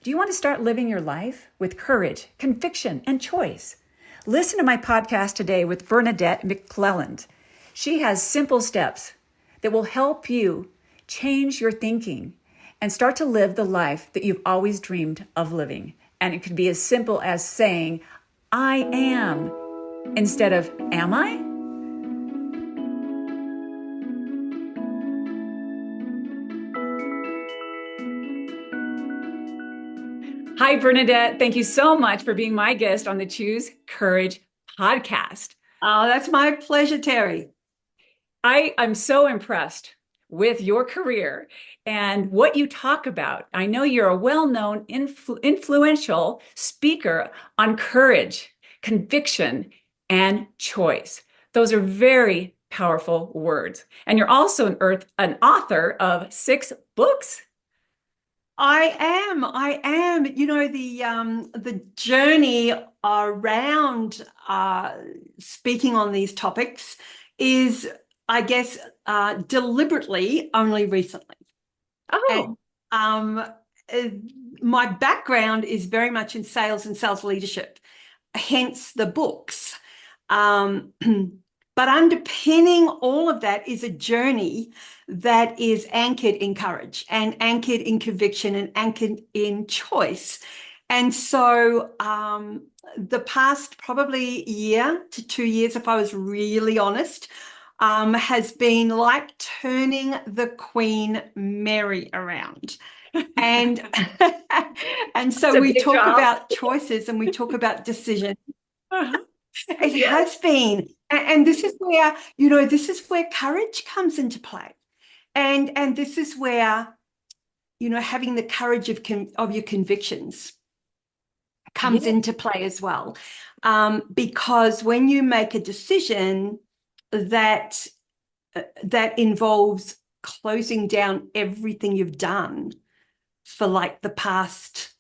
Do you want to start living your life with courage, conviction, and choice? Listen to my podcast today with Bernadette McClelland. She has simple steps that will help you change your thinking and start to live the life that you've always dreamed of living. And it could be as simple as saying, I am, instead of am I? Hi, Bernadette. Thank you so much for being my guest on the Choose Courage podcast. Oh, that's my pleasure, Terry. I'm so impressed with your career and what you talk about. I know you're a well-known, influential speaker on courage, conviction, and choice. Those are very powerful words. And you're also an author of 6 books. I am. You know, the journey around speaking on these topics is, I guess, deliberately only recently. Oh. And my background is very much in sales and sales leadership, hence the books. But underpinning all of that is a journey that is anchored in courage and anchored in conviction and anchored in choice. And so the past probably year to 2 years, if I was really honest, has been like turning the Queen Mary around. And and so we talk about choices and we talk about decision. It has been. And this is where, you know, this is where courage comes into play. And this is where, you know, having the courage of your convictions comes into play as well. Because when you make a decision that involves closing down everything you've done for like the past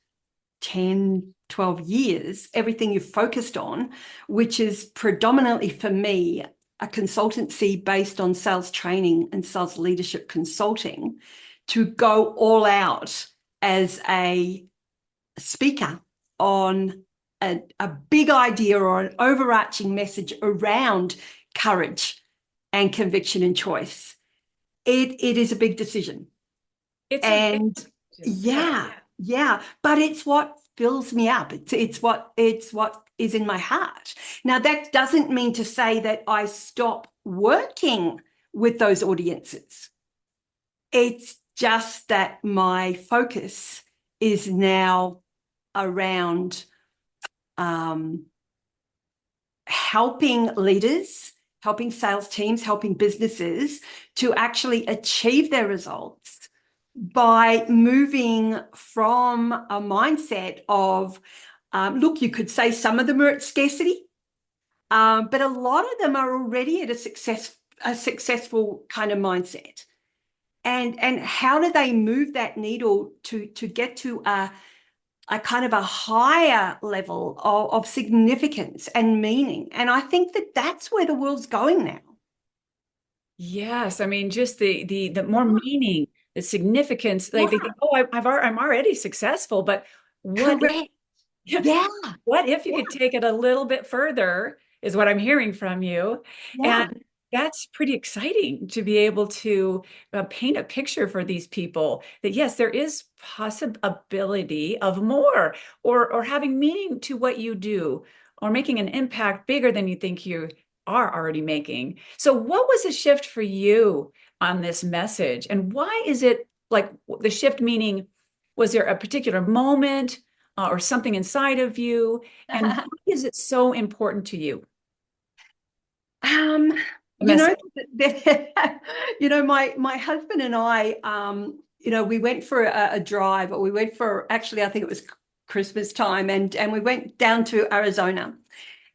10, 12 years, everything you've focused on, which is predominantly for me, a consultancy based on sales training and sales leadership consulting, to go all out as a speaker on a big idea or an overarching message around courage and conviction and choice. It is a big decision. Yeah, but it's what fills me up. It's what is in my heart. Now, that doesn't mean to say that I stop working with those audiences. It's just that my focus is now around helping leaders, helping sales teams, helping businesses to actually achieve their results by moving from a mindset of, look, you could say some of them are at scarcity, but a lot of them are already at a successful kind of mindset. And how do they move that needle to get to a kind of a higher level of significance and meaning? And I think that that's where the world's going now. Yes, I mean, just the more meaning, the significance. Like they think, oh, I'm already successful, but what? Correct. Yeah. What if you could take it a little bit further? Is what I'm hearing from you, and that's pretty exciting to be able to paint a picture for these people that yes, there is possibility of more, or having meaning to what you do, or making an impact bigger than you think you are already making. So what was the shift for you on this message? And why is it like the shift, meaning, was there a particular moment or something inside of you? And why is it so important to you? You know, my husband and I, you know, we went for a drive, or we went for, actually, I think it was Christmas time, and we went down to Arizona.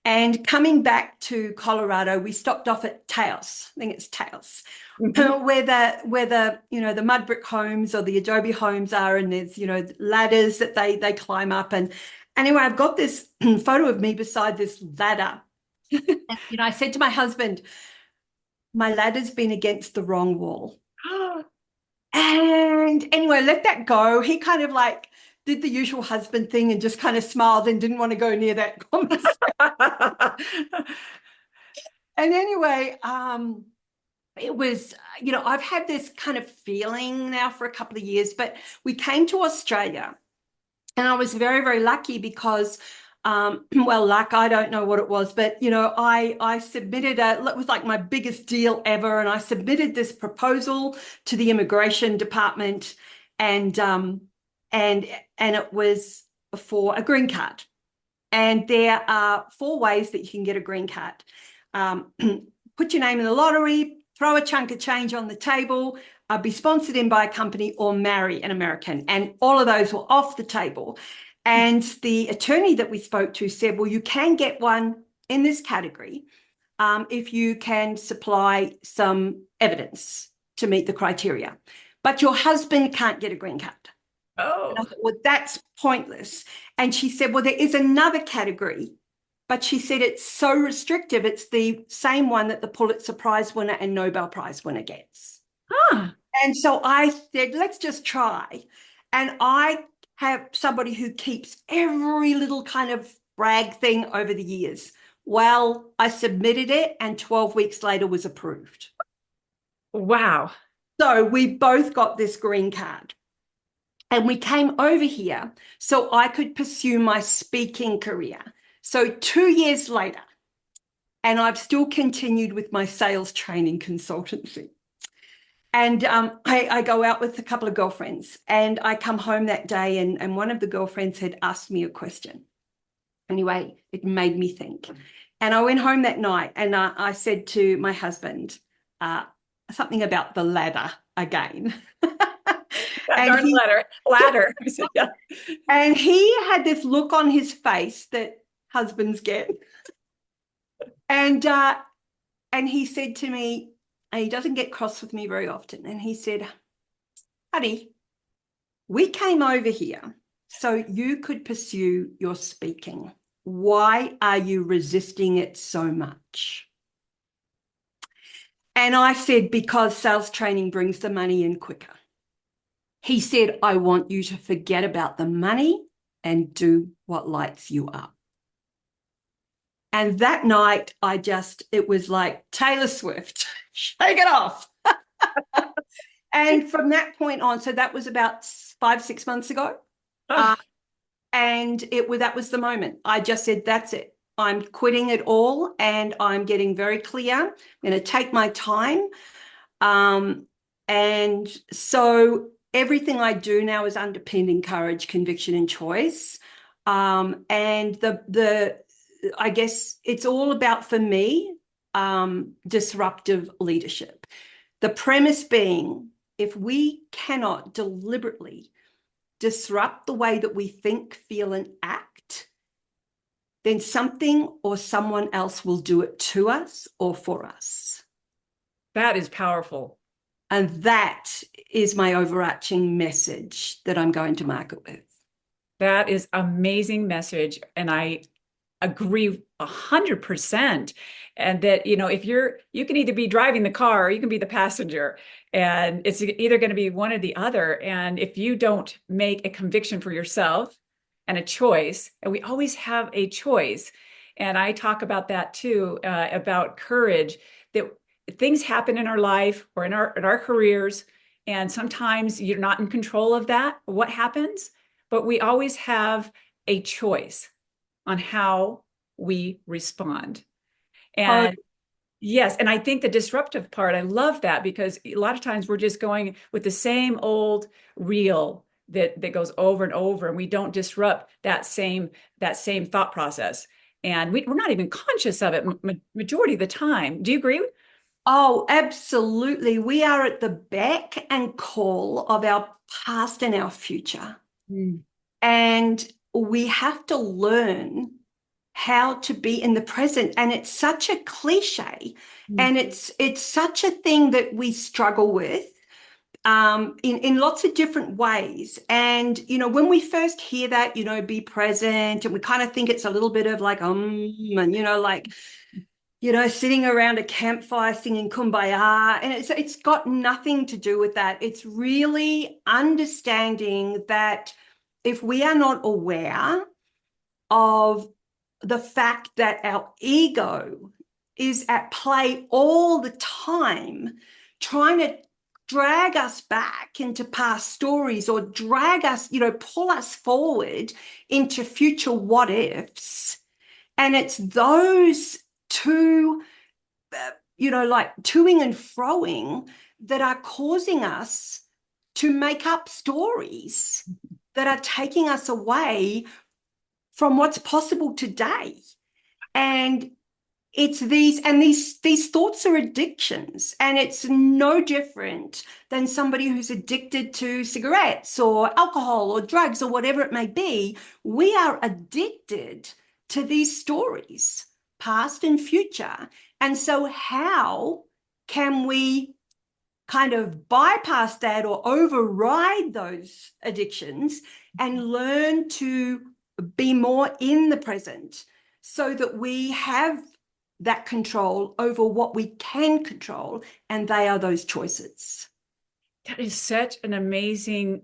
And coming back to Colorado, we stopped off at Taos. I think it's Taos, where the you know, the mud brick homes or the adobe homes are, and there's, you know, ladders that they climb up. And anyway, I've got this photo of me beside this ladder. And, you know, I said to my husband, my ladder's been against the wrong wall. And anyway, let that go. He kind of like did the usual husband thing and just kind of smiled and didn't want to go near that conversation. And anyway, it was, I've had this kind of feeling now for a couple of years, but we came to Australia and I was very, very lucky because, well, luck, I don't know what it was, but, I submitted it was like my biggest deal ever. And I submitted this proposal to the immigration department and, and it was for a green card. And there are 4 ways that you can get a green card. Put your name in the lottery, throw a chunk of change on the table, be sponsored in by a company, or marry an American. And all of those were off the table. And the attorney that we spoke to said, well, you can get one in this category if you can supply some evidence to meet the criteria. But your husband can't get a green card. Oh. And I thought, well, that's pointless. And she said, well, there is another category, but she said it's so restrictive. It's the same one that the Pulitzer Prize winner and Nobel Prize winner gets. Huh. And so I said, let's just try. And I have somebody who keeps every little kind of brag thing over the years. Well, I submitted it and 12 weeks later was approved. Wow. So we both got this green card. And we came over here so I could pursue my speaking career. So 2 years later, and I've still continued with my sales training consultancy. And I go out with a couple of girlfriends and I come home that day and one of the girlfriends had asked me a question. Anyway, it made me think. And I went home that night and I said to my husband something about the ladder again. And ladder. Yeah. And he had this look on his face that husbands get. And he said to me, and he doesn't get cross with me very often, and he said, honey, we came over here so you could pursue your speaking. Why are you resisting it so much? And I said, because sales training brings the money in quicker. He said, I want you to forget about the money and do what lights you up. And that night, it was like Taylor Swift, shake it off. And from that point on, so that was about 5-6 months ago. And that was the moment. I just said, that's it. I'm quitting it all and I'm getting very clear. I'm going to take my time. And so everything I do now is underpinned in courage, conviction, and choice. And I guess it's all about, for me, disruptive leadership. The premise being, if we cannot deliberately disrupt the way that we think, feel, and act, then something or someone else will do it to us or for us. That is powerful. And that is my overarching message that I'm going to market with. That is amazing message. And I agree 100%. And that, if you can either be driving the car or you can be the passenger, and it's either going to be one or the other. And if you don't make a conviction for yourself and a choice, and we always have a choice. And I talk about that too, about courage, that things happen in our life or in our careers. And sometimes you're not in control of that, what happens, but we always have a choice on how we respond. And yes, and I think the disruptive part, I love that, because a lot of times we're just going with the same old reel that goes over and over, and we don't disrupt that same thought process. And we're not even conscious of it majority of the time. Do you agree? Oh, absolutely. We are at the beck and call of our past and our future. Mm. And we have to learn how to be in the present. And it's such a cliche. And it's such a thing that we struggle with in lots of different ways. And, when we first hear that, be present, and we kind of think it's a little bit of like, and, sitting around a campfire singing Kumbaya. And it's got nothing to do with that. It's really understanding that if we are not aware of the fact that our ego is at play all the time, trying to drag us back into past stories or drag us, pull us forward into future what ifs. And it's those two, like toing and froing that are causing us to make up stories that are taking us away from what's possible today. And it's these thoughts are addictions, and it's no different than somebody who's addicted to cigarettes or alcohol or drugs or whatever it may be. We are addicted to these stories, past and future. And so how can we kind of bypass that or override those addictions and learn to be more in the present so that we have that control over what we can control, and they are those choices? That is such an amazing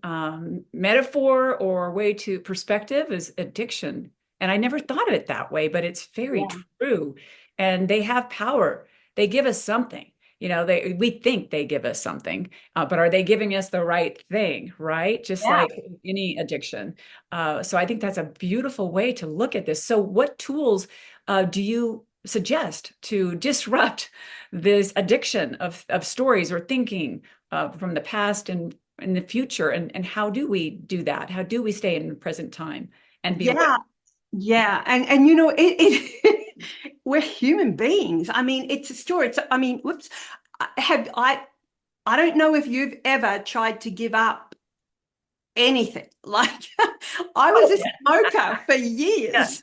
metaphor or way to perspective is addiction. And I never thought of it that way, but it's very Yeah. true. And they have power. They give us something. We think they give us something, but are they giving us the right thing, right? Just Yeah. like any addiction. So I think that's a beautiful way to look at this. So what tools do you suggest to disrupt this addiction of stories or thinking from the past and in the future? And how do we do that? How do we stay in the present time and be aware? Yeah. Yeah. And we're human beings. I mean, it's a story. I mean, whoops. I don't know if you've ever tried to give up anything. Like I was Oh, a yeah. smoker for Yeah. years.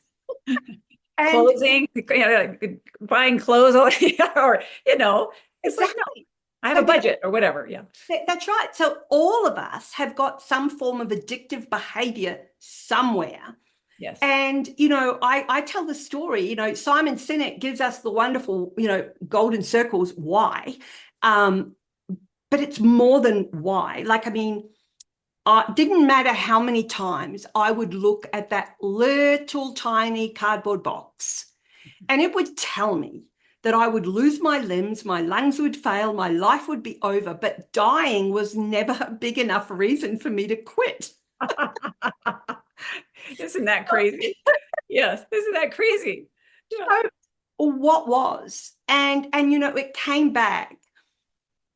And Clothing, buying clothes, or, it's like, no, exactly. I have a So budget or whatever. Yeah. that's right. So all of us have got some form of addictive behavior somewhere. Yes. And, I tell the story, Simon Sinek gives us the wonderful, golden circles, why. Um, but it's more than why. Like, I mean, didn't matter how many times I would look at that little tiny cardboard box, and it would tell me that I would lose my limbs, my lungs would fail, my life would be over, but dying was never a big enough reason for me to quit. Isn't that crazy? Yes. Isn't that crazy? Yeah. So what was? And it came back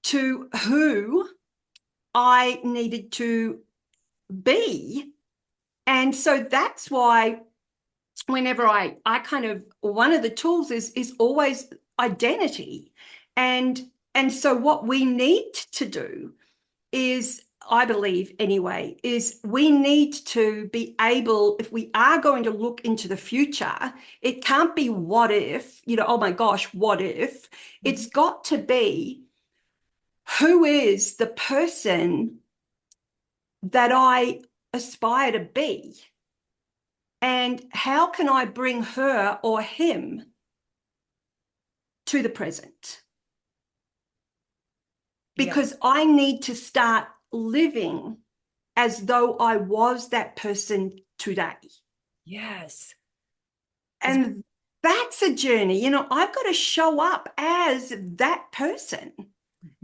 to who I needed to be. And so that's why whenever I kind of, one of the tools is always identity. And so what we need to do is, I believe anyway, is we need to be able, if we are going to look into the future, it can't be what if, oh my gosh, what if? It's got to be, who is the person that I aspire to be? And how can I bring her or him to the present? Yeah. Because I need to start living as though I was that person today. Yes. It's, And that's a journey. I've got to show up as that person, mhm.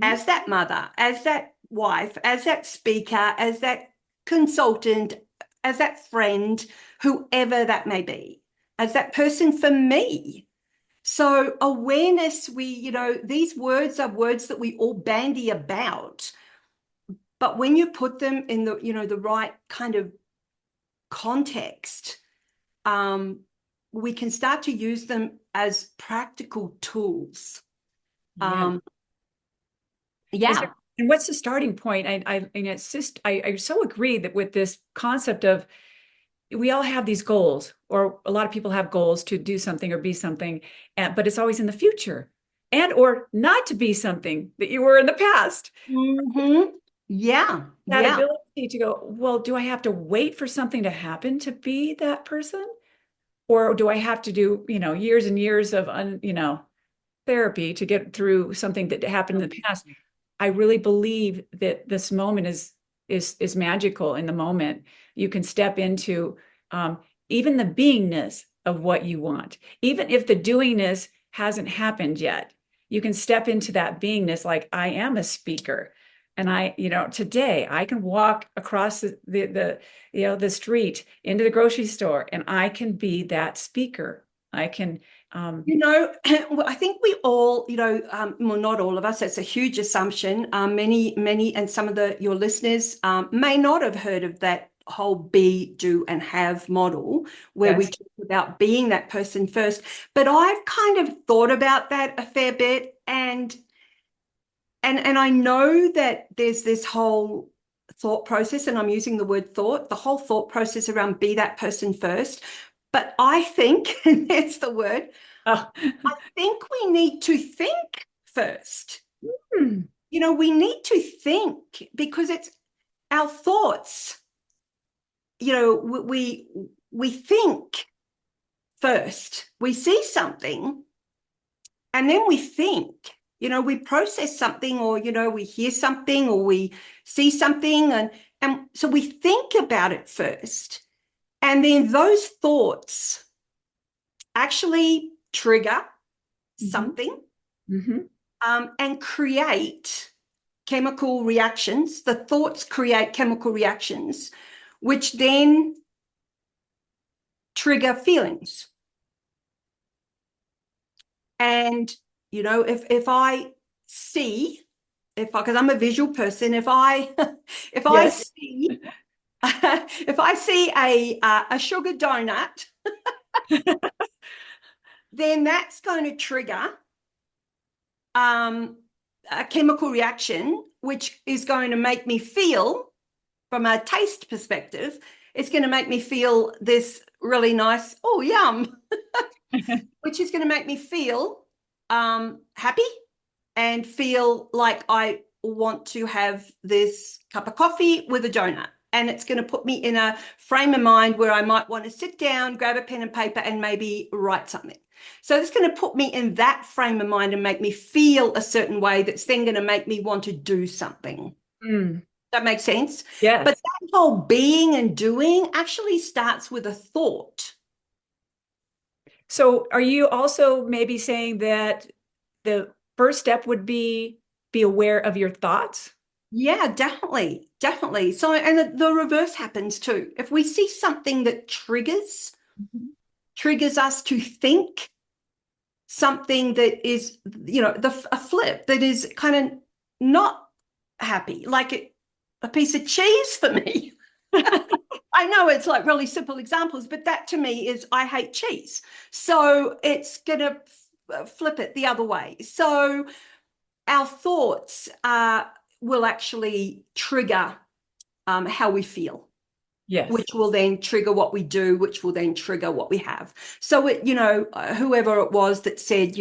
as that mother, as that wife, as that speaker, as that consultant, as that friend, whoever that may be, as that person for me. So awareness, these words are words that we all bandy about, but when you put them in the right kind of context, we can start to use them as practical tools. Yeah. Um, Is there, yeah. and what's the starting point? And it's just, I so agree that with this concept of we all have these goals, or a lot of people have goals to do something or be something, but it's always in the future and or not to be something that you were in the past. Mm-hmm. Yeah. That Yeah. ability to go, well, do I have to wait for something to happen to be that person? Or do I have to do, years and years of, therapy to get through something that happened in the past? I really believe that this moment is is magical in the moment. You can step into even the beingness of what you want, even if the doingness hasn't happened yet. You can step into that beingness, like I am a speaker. And today I can walk across the street into the grocery store, and I can be that speaker. I can, I think we all, well, not all of us, it's a huge assumption. Many, and some of your listeners may not have heard of that whole be, do, and have model where we yes. talk about being that person first. But I've kind of thought about that a fair bit, and I know that there's this whole thought process, and I'm using the word thought, the whole thought process around be that person first. But I think, and that's the word, Oh. I think we need to think first. Hmm. We need to think because it's our thoughts. We think first. We see something and then we think. We process something, or we hear something, or we see something, and so we think about it first. And then those thoughts actually trigger something, and create chemical reactions. The thoughts create chemical reactions, which then trigger feelings. And, if I see, because I'm a visual person, if I Yes. see, if I see a sugar donut, then that's going to trigger a chemical reaction, which is going to make me feel, from a taste perspective, it's going to make me feel this really nice, oh, yum, which is going to make me feel happy and feel like I want to have this cup of coffee with a donut. And it's going to put me in a frame of mind where I might want to sit down, grab a pen and paper, and maybe write something. So it's going to put me in that frame of mind and make me feel a certain way that's then going to make me want to do something. Mm. That makes sense? Yes. But that whole being and doing actually starts with a thought. So are you also maybe saying that the first step would be aware of your thoughts? Yeah, definitely. Definitely. So, and the reverse happens too. If we see something that triggers us to think something that is, a flip that is kind of not happy, like a piece of cheese for me. I know it's like really simple examples, but that to me is I hate cheese. So it's going to flip it the other way. So our thoughts will actually trigger how we feel, Yes. which will then trigger what we do, which will then trigger what we have. So whoever it was that said,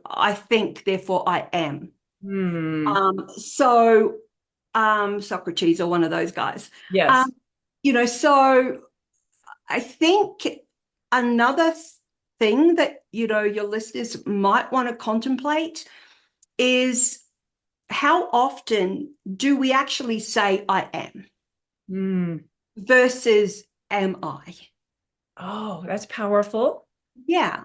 I think, therefore I am. Hmm. Socrates or one of those guys. Yes. So I think another thing that, your listeners might want to contemplate is how often do we actually say I am Hmm. versus am I? Oh, that's powerful. Yeah,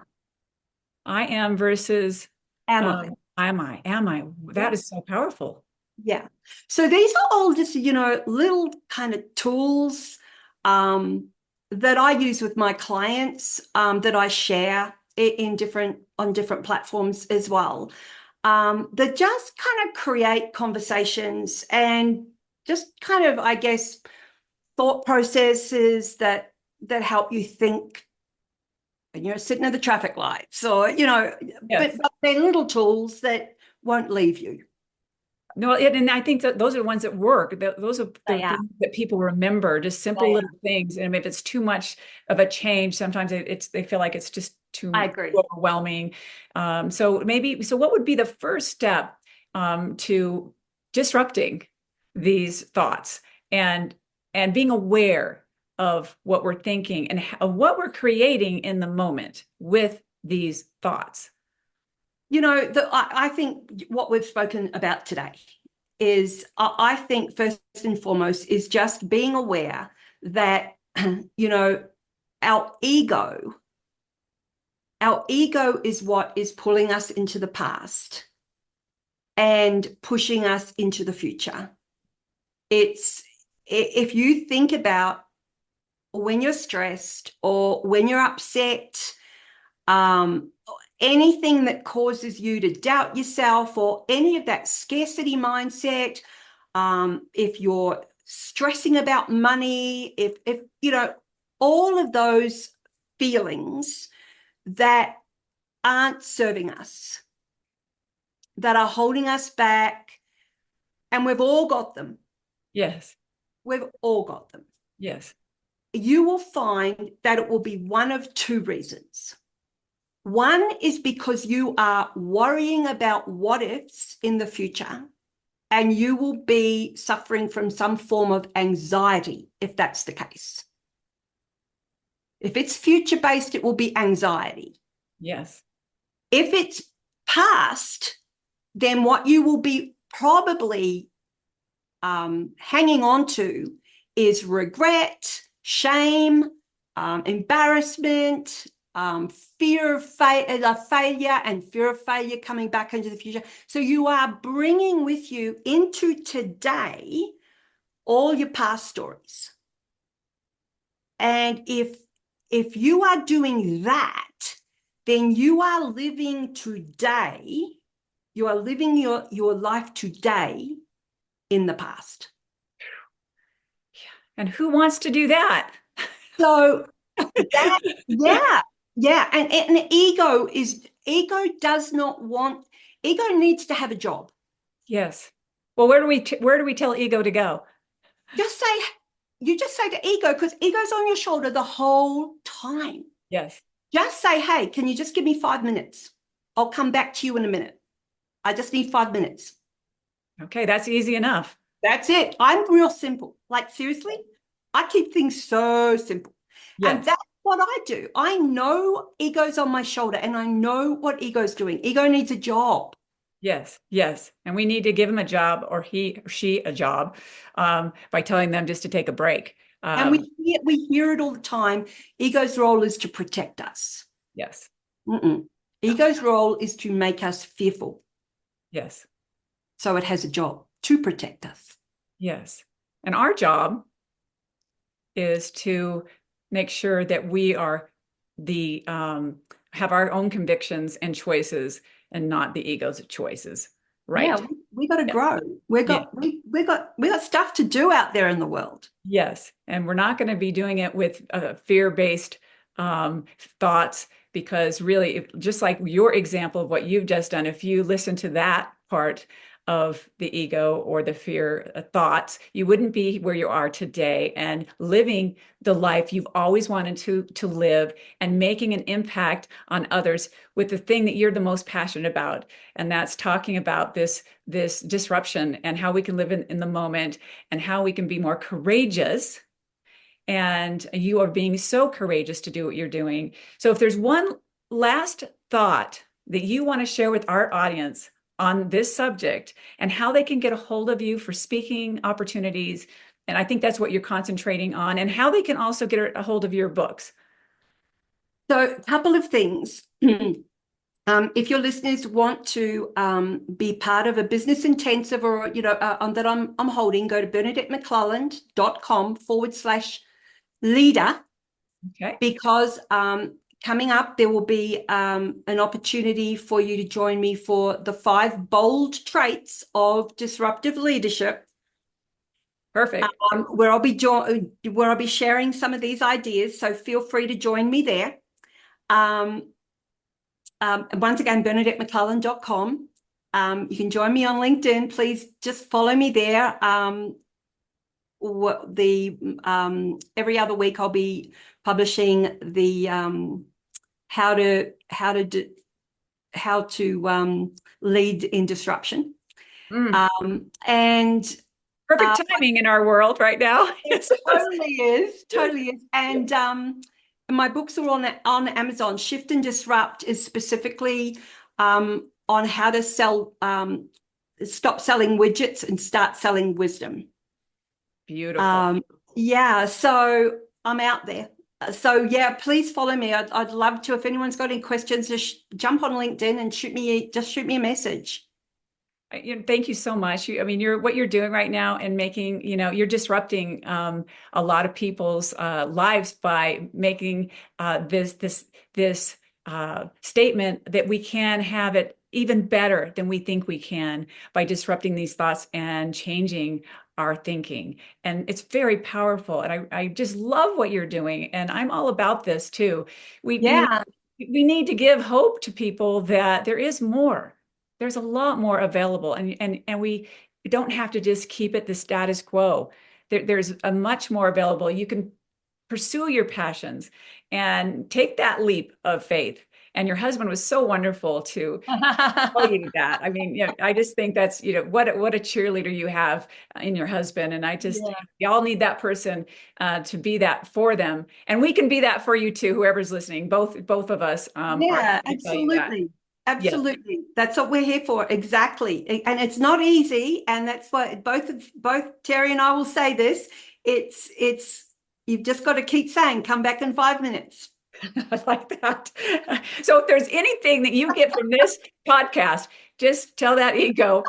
I am versus am I? am I? Am I? That Yeah, is so powerful. yeah. So these are all just, little kind of tools that I use with my clients, that I share on different platforms as well. That just kind of create conversations and just kind of, I guess, thought processes that help you think when you're sitting at the traffic lights, or but Yes. they're little tools that won't leave you. No, and I think that those are the ones that work. Those are the They are. things that people remember, just simple They little are. things. And if it's too much of a change, sometimes they feel like it's just I too agree. overwhelming. So what would be the first step to disrupting these thoughts and being aware of what we're thinking and what we're creating in the moment with these thoughts? I think what we've spoken about today, is, I think, first and foremost, is just being aware that, you know, our ego is what is pulling us into the past and pushing us into the future. It's, if you think about when you're stressed or when you're upset, anything that causes you to doubt yourself or any of that scarcity mindset, if you're stressing about money, if you know, all of those feelings that aren't serving us, that are holding us back, and we've all got them. Yes. We've all got them. Yes. You will find that it will be one of two reasons. One is because you are worrying about what ifs in the future, and you will be suffering from some form of anxiety if that's the case. If it's future-based, it will be anxiety. Yes. If it's past, then what you will be probably hanging on to is regret, shame, embarrassment, fear of failure, and fear of failure coming back into the future. So you are bringing with you into today all your past stories. And if you are doing that, then you are living today, you are living your life today in the past. And who wants to do that? So that, yeah. And ego does not want, ego needs to have a job. Yes. Well, where do we tell ego to go? You just say to ego, because ego's on your shoulder the whole time. Yes. Just say, hey, can you just give me 5 minutes? I'll come back to you in a minute. I just need 5 minutes. Okay, that's easy enough. That's it. I'm real simple. Like, seriously, I keep things so simple. Yes. And that's what I do. I know ego's on my shoulder and I know what ego's doing. Ego needs a job. Yes, yes. And we need to give him a job, or he or she a job, by telling them just to take a break. And we hear it all the time. Ego's role is to protect us. Yes. Ego's role is to make us fearful. Yes. So it has a job to protect us. Yes. And our job is to make sure that we are have our own convictions and choices and not the ego's choices. Right. Yeah, we got to Yeah. grow. We got stuff to do out there in the world. Yes. And we're not going to be doing it with fear-based thoughts, because really, just like your example of what you've just done, if you listen to that part of the ego or the fear thoughts, you wouldn't be where you are today and living the life you've always wanted to live and making an impact on others with the thing that you're the most passionate about. And that's talking about this disruption and how we can live in the moment and how we can be more courageous. And you are being so courageous to do what you're doing. So if there's one last thought that you want to share with our audience on this subject and how they can get a hold of you for speaking opportunities, and I think that's what you're concentrating on, and how they can also get a hold of your books. So a couple of things. If your listeners want to be part of a business intensive or, that I'm holding, go to BernadetteMcClelland.com/leader. Okay. Because coming up, there will be an opportunity for you to join me for the 5 bold traits of disruptive leadership. Perfect. Where I'll be sharing some of these ideas. So feel free to join me there. Once again, BernadetteMcClelland.com. You can join me on LinkedIn. Please just follow me there. Every other week I'll be publishing the how to lead in disruption. And perfect timing in our world right now. It totally is. And my books are on Amazon. Shift and Disrupt is specifically on how to sell stop selling widgets and start selling wisdom. Beautiful. Um, yeah, so I'm out there. So yeah, please follow me. I'd love to. If anyone's got any questions, just jump on LinkedIn and shoot me a message. Thank you so much. I mean, what you're doing right now and making, you're disrupting a lot of people's lives by making this statement that we can have it even better than we think we can by disrupting these thoughts and changing our thinking. And it's very powerful. And I just love what you're doing. And I'm all about this too. We Yeah. we need to give hope to people that there is more. There's a lot more available, and we don't have to just keep it the status quo. There's a much more available. You can pursue your passions and take that leap of faith. And your husband was so wonderful to tell you that. I mean, I just think that's, what a cheerleader you have in your husband. And I just, Yeah. y'all need that person to be that for them. And we can be that for you too, whoever's listening. Both of us are Yeah, here to tell you that. absolutely. Yes. Absolutely. That's what we're here for. Exactly. And it's not easy. And that's why both Terry and I will say this. It's you've just got to keep saying, come back in 5 minutes. I like that. So if there's anything that you get from this podcast, just tell that ego,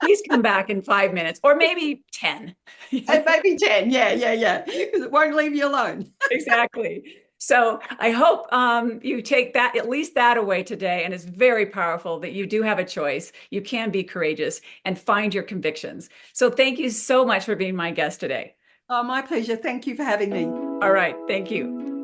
please come back in 5 minutes or maybe 10. And maybe 10. Yeah, yeah, yeah. Because it won't leave you alone. Exactly. So I hope you take that, at least that away today. And it's very powerful that you do have a choice. You can be courageous and find your convictions. So thank you so much for being my guest today. Oh, my pleasure. Thank you for having me. All right. Thank you.